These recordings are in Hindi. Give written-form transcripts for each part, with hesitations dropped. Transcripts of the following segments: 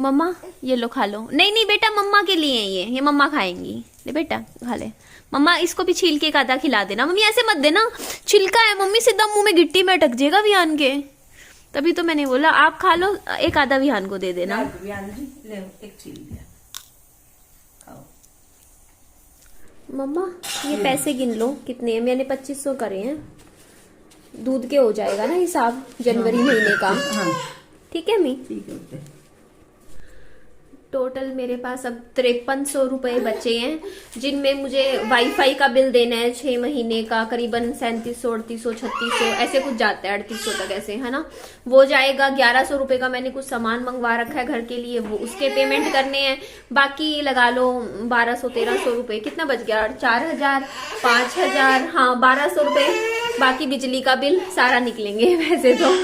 मम्मा ये लो खा लो। नहीं नहीं बेटा मम्मा के लिए है ये मम्मा खाएंगी। ले बेटा खा ले। मम्मा इसको भी छील के एक आधा खिला देना। मम्मी ऐसे मत देना, छिलका है मम्मी, सीधा मुंह में गिट्टी में अटक जाएगा विहान के। तभी तो मैंने बोला आप खा लो, एक आधा विहान को दे देना। एक छील दिया। मम्मा ये पैसे गिन लो कितने हैं। मैंने 2500 करे हैं। दूध के हो जाएगा ना हिसाब जनवरी महीने का। ठीक है मी? ठीक है। टोटल मेरे पास अब 5300 रुपए बचे हैं, जिनमें मुझे वाईफाई का बिल देना है 6 महीने का, करीबन 3700 3800 3600 ऐसे कुछ जाता है, 3800 तक ऐसे, है ना। वो जाएगा। 1100 रुपए का मैंने कुछ सामान मंगवा रखा है घर के लिए, वो उसके पेमेंट करने हैं। बाकी लगा लो 1200 1300 रुपए। कितना बच गया? 4000 5000, हाँ 1200 रुपए। बाकी बिजली का बिल सारा निकलेंगे। वैसे तो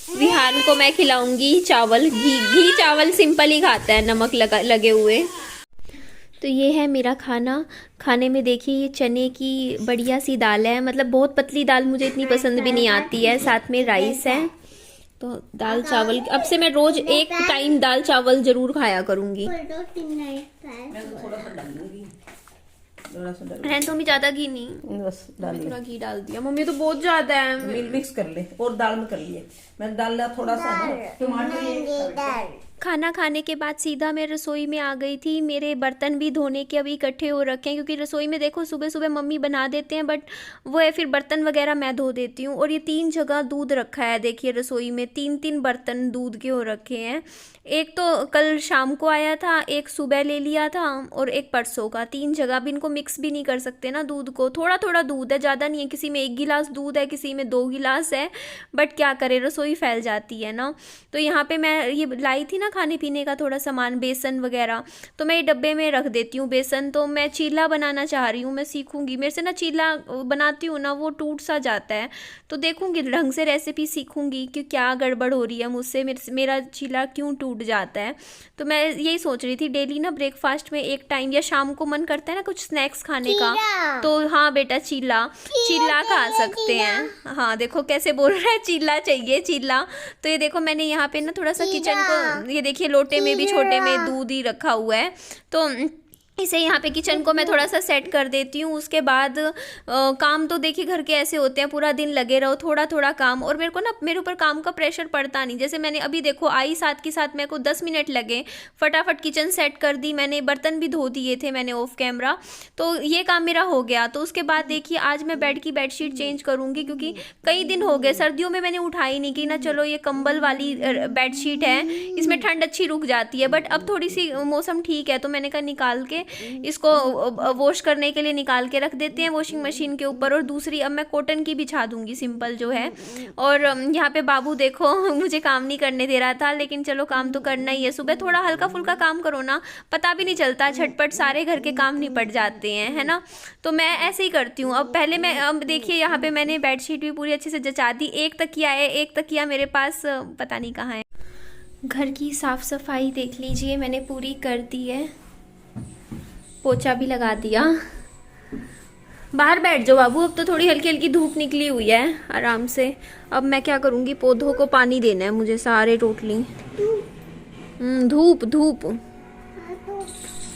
विहान को मैं खिलाऊंगी चावल, घी चावल सिंपल ही खाता है, नमक लगे हुए। तो ये है मेरा खाना। खाने में देखिए ये चने की बढ़िया सी दाल है, मतलब बहुत पतली दाल मुझे इतनी पसंद भी नहीं आती है। साथ में राइस है। तो दाल चावल अब से मैं रोज एक टाइम दाल चावल जरूर खाया करूंगी। तो मैं ज्यादा घी नहीं, बस डाल थोड़ा घी डाल दिया। मम्मी तो बहुत ज्यादा है। मिक्स कर ले और दाल में कर लिए। मैं डाल लिया थोड़ा सा टमाटर। खाना खाने के बाद सीधा मैं रसोई में आ गई थी। मेरे बर्तन भी धोने के अभी इकट्ठे हो रखे हैं, क्योंकि रसोई में देखो सुबह सुबह मम्मी बना देते हैं, बट वो है फिर बर्तन वगैरह मैं धो देती हूँ। और ये 3 जगह दूध रखा है, देखिए रसोई में 3 बर्तन दूध के हो रखे हैं। एक तो कल शाम को आया था, एक सुबह ले लिया था, और एक परसों का। 3 जगह भी इनको मिक्स भी नहीं कर सकते ना दूध को। थोड़ा थोड़ा दूध है, ज़्यादा नहीं है। किसी में 1 गिलास दूध है, किसी में 2 गिलास है, बट क्या करें रसोई फैल जाती है ना। तो यहाँ पे मैं ये लाई थी ना खाने पीने का थोड़ा सामान, बेसन वगैरह, तो मैं ये डब्बे में रख देती हूँ। बेसन तो मैं चीला बनाना चाह रही हूँ, मैं सीखूंगी। मेरे से ना चीला बनाती हूँ ना वो टूट सा जाता है, तो देखूंगी ढंग से रेसिपी सीखूंगी कि क्या गड़बड़ हो रही है मुझसे, मेरा चीला क्यों टूट जाता है। तो मैं यही सोच रही थी डेली ना ब्रेकफास्ट में एक टाइम, या शाम को मन करता है ना कुछ स्नैक्स खाने का, तो हाँ बेटा चीला खा सकते हैं। हाँ देखो कैसे बोल रहा है, चीला चाहिए चीला। तो ये देखो मैंने यहाँ पे ना थोड़ा सा किचन को, ये देखिए लोटे में भी छोटे में दूध ही रखा हुआ है, तो इसे यहाँ पे किचन को मैं थोड़ा सा सेट कर देती हूँ। उसके बाद काम तो देखिए घर के ऐसे होते हैं, पूरा दिन लगे रहो, थोड़ा थोड़ा काम। और मेरे को ना मेरे ऊपर काम का प्रेशर पड़ता नहीं। जैसे मैंने अभी देखो आई साथ के साथ मेरे को 10 मिनट लगे, फटाफट किचन सेट कर दी मैंने, बर्तन भी धो दिए थे मैंने ऑफ कैमरा, तो ये काम मेरा हो गया। तो उसके बाद देखिए आज मैं बेड की बेडशीट चेंज करूँगी, क्योंकि कई दिन हो गए, सर्दियों में मैंने उठाई नहीं कि ना चलो ये कंबल वाली बेडशीट है, इसमें ठंड अच्छी रुक जाती है। बट अब थोड़ी सी मौसम ठीक है, तो मैंने कहा निकाल के इसको वॉश करने के लिए निकाल के रख देते हैं वॉशिंग मशीन के ऊपर। और दूसरी अब मैं कॉटन की बिछा दूंगी सिंपल जो है। और यहाँ पे बाबू देखो मुझे काम नहीं करने दे रहा था, लेकिन चलो काम तो करना ही है। सुबह थोड़ा हल्का फुल्का काम करो ना, पता भी नहीं चलता, झटपट सारे घर के काम निपट जाते हैं, है ना। तो मैं ऐसे ही करती हूँ। अब पहले मैं, अब देखिए यहाँ पे मैंने बेडशीट भी पूरी अच्छे से जचा दी। एक तकिया है, एक तकिया मेरे पास पता नहीं कहाँ है। घर की साफ सफाई देख लीजिए मैंने पूरी कर दी है, पोछा भी लगा दिया। बाहर बैठ जाओ बाबू, अब तो थोड़ी हल्की हल्की धूप निकली हुई है आराम से। अब मैं क्या करूँगी, पौधों को पानी देना है मुझे सारे टोटली। धूप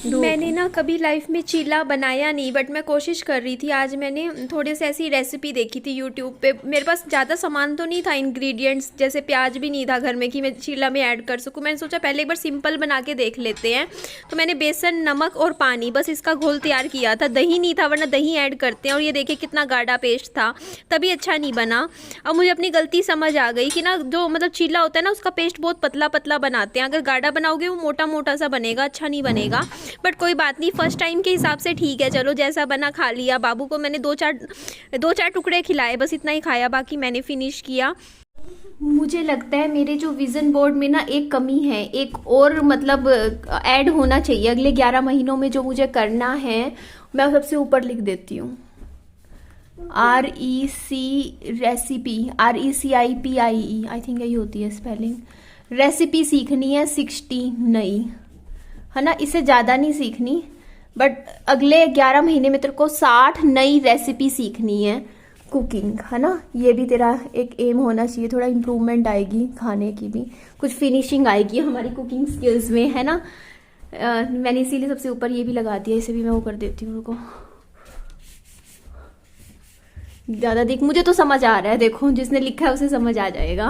मैंने ना कभी लाइफ में चीला बनाया नहीं, बट मैं कोशिश कर रही थी। आज मैंने थोड़े से ऐसी रेसिपी देखी थी यूट्यूब पे। मेरे पास ज़्यादा सामान तो नहीं था, इंग्रेडिएंट्स जैसे प्याज भी नहीं था घर में कि मैं चीला में ऐड कर सकूं। मैंने सोचा पहले एक बार सिंपल बना के देख लेते हैं। तो मैंने बेसन, नमक और पानी, बस इसका घोल तैयार किया था। दही नहीं था, वरना दही ऐड करते हैं। और ये देखिए कितना गाढ़ा पेस्ट था, तभी अच्छा नहीं बना। अब मुझे अपनी गलती समझ आ गई कि ना जो मतलब चीला होता है ना, उसका पेस्ट बहुत पतला पतला बनाते हैं। अगर गाढ़ा बनाओगे वो मोटा मोटा सा बनेगा, अच्छा नहीं बनेगा। बट कोई बात नहीं, फर्स्ट टाइम के हिसाब से ठीक है। चलो जैसा बना खा लिया। बाबू को मैंने दो चार टुकड़े खिलाए, बस इतना ही खाया, बाकी मैंने फिनिश किया। मुझे लगता है मेरे जो विजन बोर्ड में ना एक कमी है, एक और मतलब ऐड होना चाहिए अगले 11 महीनों में। जो मुझे करना है मैं सबसे ऊपर लिख देती हूँ, REC recipe, RECIPIE I think यही होती है स्पेलिंग। रेसिपी सीखनी है 60 नई, है ना, इससे ज़्यादा नहीं सीखनी। बट अगले 11 महीने में तेरे को 60 नई रेसिपी सीखनी है। कुकिंग, है ना। ये भी तेरा एक एम होना चाहिए, थोड़ा इम्प्रूवमेंट आएगी खाने की भी, कुछ फिनिशिंग आएगी हमारी कुकिंग स्किल्स में, है ना। मैंने इसीलिए सबसे ऊपर ये भी लगा दिया, इसे भी मैं वो कर देती हूँ। रुको, ज़्यादा देख, मुझे तो समझ आ रहा है, देखो जिसने लिखा है उसे समझ आ जाएगा।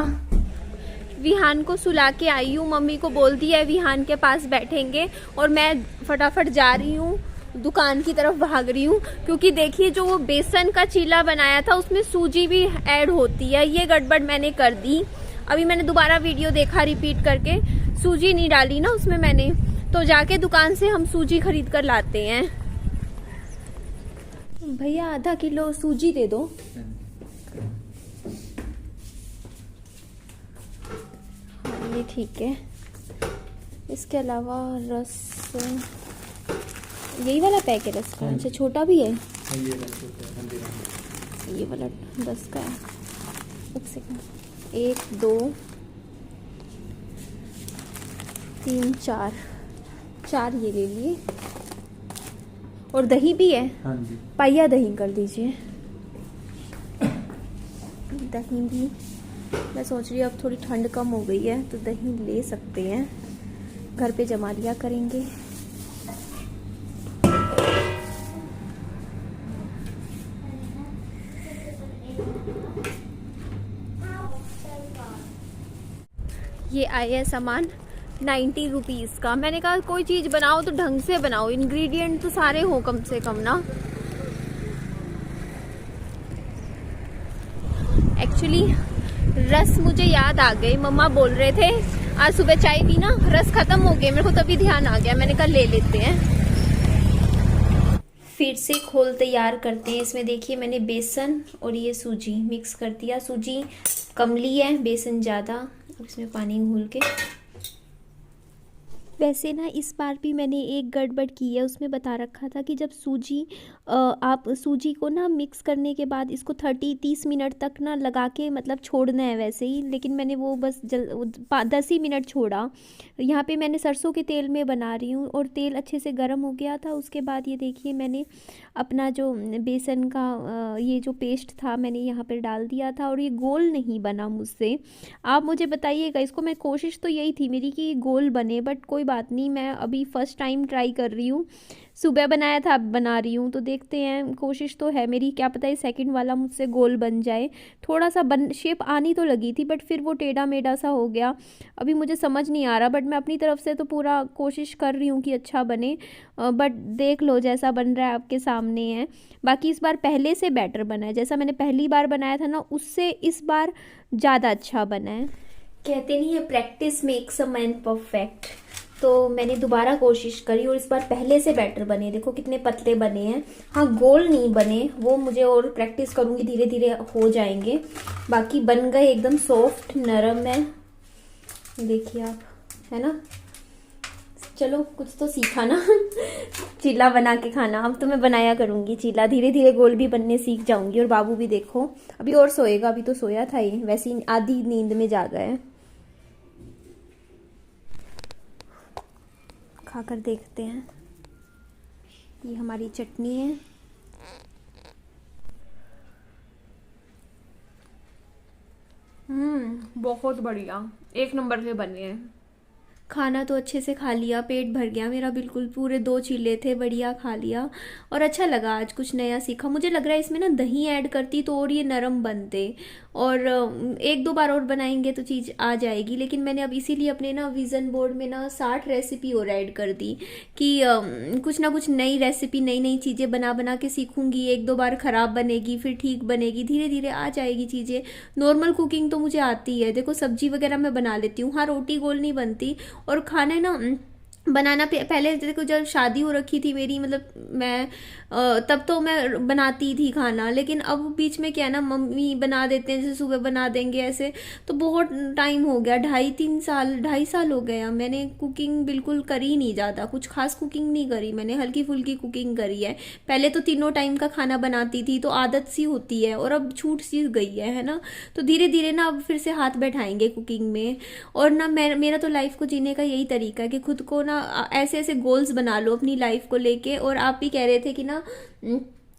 विहान को सुला के आई हूँ, मम्मी को बोल दिया है विहान के पास बैठेंगे, और मैं फटाफट जा रही हूँ दुकान की तरफ, भाग रही हूँ। क्योंकि देखिए जो वो बेसन का चीला बनाया था उसमें सूजी भी ऐड होती है, ये गड़बड़ मैंने कर दी। अभी मैंने दोबारा वीडियो देखा रिपीट करके, सूजी नहीं डाली ना उसमें मैंने, तो जाके दुकान से हम सूजी खरीद कर लाते हैं। भैया आधा किलो सूजी दे दो। हाँ ये ठीक है। इसके अलावा रस, यही वाला पैक है रस का? अच्छा छोटा भी है ये वाला 10 का है। एक सेकंड, 1 2 3 4 ये ले लिए। और दही भी है? हाँ जी। पाइया दही कर दीजिए। दही भी मैं सोच रही हूँ अब थोड़ी ठंड कम हो गई है तो दही ले सकते हैं, घर पे जमा लिया करेंगे। ये आया है सामान 90 रुपीज़ का। मैंने कहा कोई चीज़ बनाओ तो ढंग से बनाओ, इंग्रेडिएंट तो सारे हो कम से कम ना। एक्चुअली रस मुझे याद आ गई, मम्मा बोल रहे थे आज सुबह चाय पी ना, रस खत्म हो गया, मेरे को तभी ध्यान आ गया, मैंने कहा ले लेते हैं। फिर से घोल तैयार करते हैं। इसमें देखिए मैंने बेसन और ये सूजी मिक्स कर दिया। सूजी कम ली है, बेसन ज़्यादा। अब इसमें पानी घोल के, वैसे ना इस बार भी मैंने एक गड़बड़ की है, उसमें बता रखा था कि जब सूजी आप सूजी को ना मिक्स करने के बाद इसको 30 मिनट तक ना लगा के मतलब छोड़ना है वैसे ही, लेकिन मैंने वो बस 10 ही मिनट छोड़ा। यहाँ पे मैंने सरसों के तेल में बना रही हूँ और तेल अच्छे से गर्म हो गया था। उसके बाद ये देखिए मैंने अपना जो बेसन का ये जो पेस्ट था मैंने यहाँ पर डाल दिया था और ये गोल नहीं बना मुझसे। आप मुझे बताइएगा, इसको मैं कोशिश तो यही थी मेरी कि गोल बने, बट कोई बात नहीं, मैं अभी फर्स्ट टाइम ट्राई कर रही हूँ। सुबह बनाया था अब बना रही हूँ, तो देखते हैं, कोशिश तो है मेरी, क्या पता है सेकंड वाला मुझसे गोल बन जाए। थोड़ा सा शेप आनी तो लगी थी बट फिर वो टेढ़ा मेढ़ा सा हो गया। अभी मुझे समझ नहीं आ रहा, बट मैं अपनी तरफ से तो पूरा कोशिश कर रही हूँ कि अच्छा बने, बट देख लो जैसा बन रहा है आपके सामने है। बाकी इस बार पहले से बेटर बना है, जैसा मैंने पहली बार बनाया था ना उससे इस बार ज़्यादा अच्छा बना है। कहते नहीं है practice makes a man perfect, तो मैंने दोबारा कोशिश करी और इस बार पहले से बेटर बने। देखो कितने पतले बने हैं। हाँ गोल नहीं बने, वो मुझे और प्रैक्टिस करूँगी, धीरे धीरे हो जाएंगे। बाकी बन गए एकदम सॉफ्ट नरम है, देखिए आप, है ना। चलो कुछ तो सीखा ना चीला बना के खाना, अब तो मैं बनाया करूँगी चीला, धीरे धीरे गोल भी बनने सीख जाऊँगी। और बाबू भी देखो अभी और सोएगा, अभी तो सोया था ही, वैसे ही आधी नींद में जागा है। खाकर देखते हैं। ये हमारी चटनी है, बहुत बढ़िया, एक नंबर के बने हैं। खाना तो अच्छे से खा लिया, पेट भर गया मेरा बिल्कुल, पूरे 2 चीले थे, बढ़िया खा लिया और अच्छा लगा। आज कुछ नया सीखा। मुझे लग रहा है इसमें ना दही ऐड करती तो और ये नरम बनते, और 1-2 बार और बनाएंगे तो चीज़ आ जाएगी। लेकिन मैंने अब इसीलिए अपने ना विज़न बोर्ड में ना 60 रेसिपी और ऐड कर दी कि कुछ ना कुछ नई रेसिपी, नई नई चीज़ें बना बना के सीखूंगी। 1-2 बार ख़राब बनेगी, फिर ठीक बनेगी, धीरे धीरे आ जाएगी चीज़ें। नॉर्मल कुकिंग तो मुझे आती है, देखो सब्जी वगैरह मैं बना लेती हूँ। हाँ रोटी गोल नहीं बनती, और खाने ना बनाना पहले देखो जब शादी हो रखी थी मेरी, मतलब मैं तब तो मैं बनाती थी खाना, लेकिन अब बीच में क्या है ना मम्मी बना देते हैं, जैसे सुबह बना देंगे ऐसे, तो बहुत टाइम हो गया, 2.5 साल हो गया मैंने कुकिंग बिल्कुल करी नहीं, ज़्यादा कुछ खास कुकिंग नहीं करी मैंने, हल्की फुल्की कुकिंग करी है। पहले तो तीनों टाइम का खाना बनाती थी तो आदत सी होती है, और अब छूट सी गई है ना। तो धीरे धीरे ना अब फिर से हाथ बैठाएंगे कुकिंग में। और ना मेरा तो लाइफ को जीने का यही तरीका है कि खुद को ना ऐसे ऐसे गोल्स बना लो अपनी लाइफ को लेके। और आप भी कह रहे थे कि ना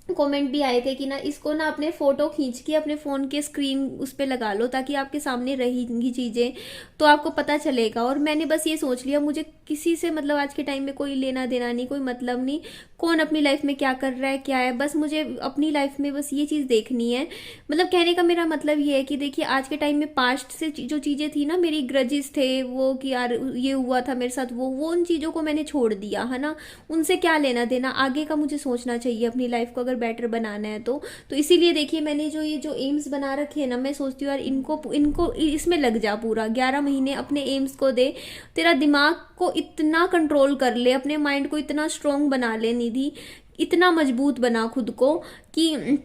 कमेंट भी आए थे कि ना इसको ना अपने फ़ोटो खींच के अपने फ़ोन के स्क्रीन उस पे लगा लो, ताकि आपके सामने रहेंगी चीज़ें तो आपको पता चलेगा। और मैंने बस ये सोच लिया, मुझे किसी से मतलब आज के टाइम में कोई लेना देना नहीं, कोई मतलब नहीं, कौन अपनी लाइफ में क्या कर रहा है क्या है, बस मुझे अपनी लाइफ में बस ये चीज़ देखनी है। मतलब कहने का मेरा मतलब ये है कि देखिए आज के टाइम में पास्ट से जो चीज़ें थी ना, मेरी ग्रजेस थे वो कि यार ये हुआ था मेरे साथ, वो उन चीज़ों को मैंने छोड़ दिया है ना, उनसे क्या लेना देना, आगे का मुझे सोचना चाहिए अपनी लाइफ को अगर बेटर बनाना है तो इसीलिए देखिए मैंने जो एम्स बना रखे हैं ना, मैं सोचती हूँ यार इनको इनको इसमें लग जा, पूरा 11 महीने अपने एम्स को दे, तेरा दिमाग को इतना कंट्रोल कर ले, अपने माइंड को इतना स्ट्रोंग बना ले निधि, इतना मजबूत बना खुद को कि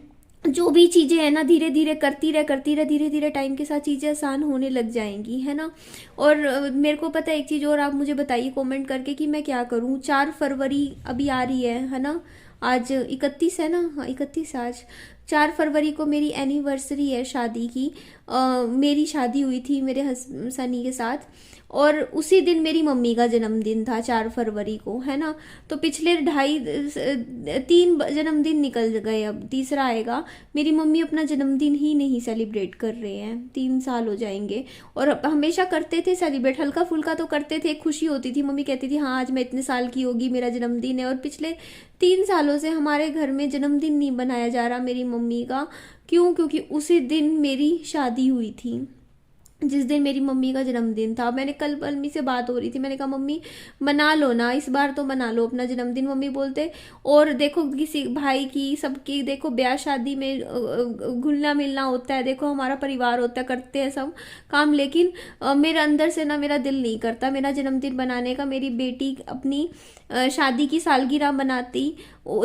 जो भी चीज़ें हैं ना धीरे धीरे करती रह, धीरे धीरे टाइम के साथ चीज़ें आसान होने लग जाएंगी, है ना। और मेरे को पता है एक चीज़ और, आप मुझे बताइए कमेंट करके कि मैं क्या करूँ। 4 फरवरी अभी आ रही है ना, आज 31 है ना, हाँ 31 आज। 4 फरवरी को मेरी एनिवर्सरी है शादी की। मेरी शादी हुई थी मेरे सनी के साथ, और उसी दिन मेरी मम्मी का जन्मदिन था 4 फरवरी को, है ना। तो पिछले 3 जन्मदिन निकल गए, अब तीसरा आएगा। मेरी मम्मी अपना जन्मदिन ही नहीं सेलिब्रेट कर रहे हैं, 3 साल हो जाएंगे। और हमेशा करते थे सेलिब्रेट, हल्का फुल्का तो करते थे, खुशी होती थी, मम्मी कहती थी हाँ आज मैं इतने साल की होगी, मेरा जन्मदिन है। और पिछले 3 सालों से हमारे घर में जन्मदिन नहीं बनाया जा रहा मेरी मम्मी का। क्यों? क्योंकि उसी दिन मेरी शादी हुई थी, जिस दिन मेरी मम्मी का जन्मदिन था। मैंने कल मम्मी से बात हो रही थी, मैंने कहा मम्मी मना लो ना, इस बार तो मना लो अपना जन्मदिन। मम्मी बोलते और देखो किसी भाई की सबकी देखो ब्याह शादी में घुलना मिलना होता है, देखो हमारा परिवार होता है, करते हैं सब काम, लेकिन मेरे अंदर से ना मेरा दिल नहीं करता मेरा जन्मदिन बनाने का। मेरी बेटी अपनी शादी की सालगिरह बनाती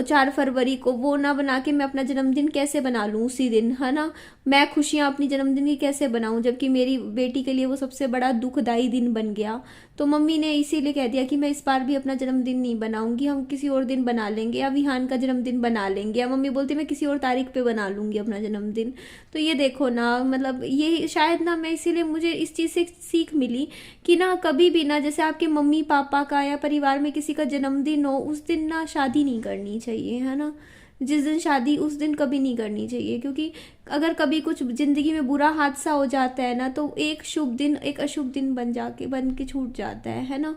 4 फरवरी को, वो ना बना के मैं अपना जन्मदिन कैसे बना लूँ उसी दिन, है ना। मैं खुशियाँ अपनी जन्मदिन की कैसे बनाऊँ, जबकि मेरी बेटी के लिए वो सबसे बड़ा दुखदाई दिन बन गया। तो मम्मी ने इसीलिए कह दिया कि मैं इस बार भी अपना जन्मदिन नहीं बनाऊंगी, हम किसी और दिन बना लेंगे, या विहान का जन्मदिन बना लेंगे, या मम्मी बोलती मैं किसी और तारीख पे बना लूंगी अपना जन्मदिन। तो ये देखो ना, मतलब ये शायद ना मैं इसीलिए मुझे इस चीज़ से सीख मिली कि ना कभी भी ना, जैसे आपके मम्मी पापा का या परिवार में किसी का जन्मदिन हो, उस दिन ना शादी नहीं करनी चाहिए, है ना। जिस दिन शादी उस दिन कभी नहीं करनी चाहिए, क्योंकि अगर कभी कुछ जिंदगी में बुरा हादसा हो जाता है ना, तो एक शुभ दिन एक अशुभ दिन बन के छूट जाता है ना।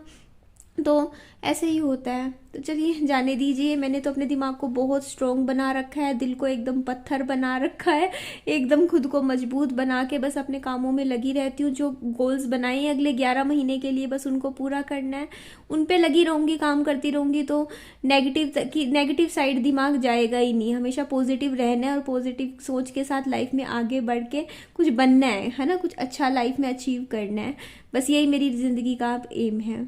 तो ऐसे ही होता है। तो चलिए जाने दीजिए, मैंने तो अपने दिमाग को बहुत स्ट्रोंग बना रखा है, दिल को एकदम पत्थर बना रखा है, एकदम खुद को मजबूत बना के बस अपने कामों में लगी रहती हूँ। जो गोल्स बनाए हैं अगले 11 महीने के लिए, बस उनको पूरा करना है, उन पे लगी रहूँगी, काम करती रहूँगी। तो नेगेटिव साइड दिमाग जाएगा ही नहीं, हमेशा पॉजिटिव रहना है और पॉजिटिव सोच के साथ लाइफ में आगे बढ़ के कुछ बनना है ना, कुछ अच्छा लाइफ में अचीव करना है। बस यही मेरी ज़िंदगी का एम है।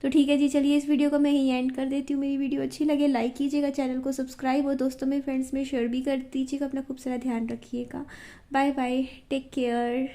तो ठीक है जी, चलिए इस वीडियो को मैं यहीं एंड कर देती हूँ। मेरी वीडियो अच्छी लगे लाइक कीजिएगा, चैनल को सब्सक्राइब और दोस्तों में फ्रेंड्स में शेयर भी कर दीजिएगा। अपना खूब सारा ध्यान रखिएगा। Bye bye, take care.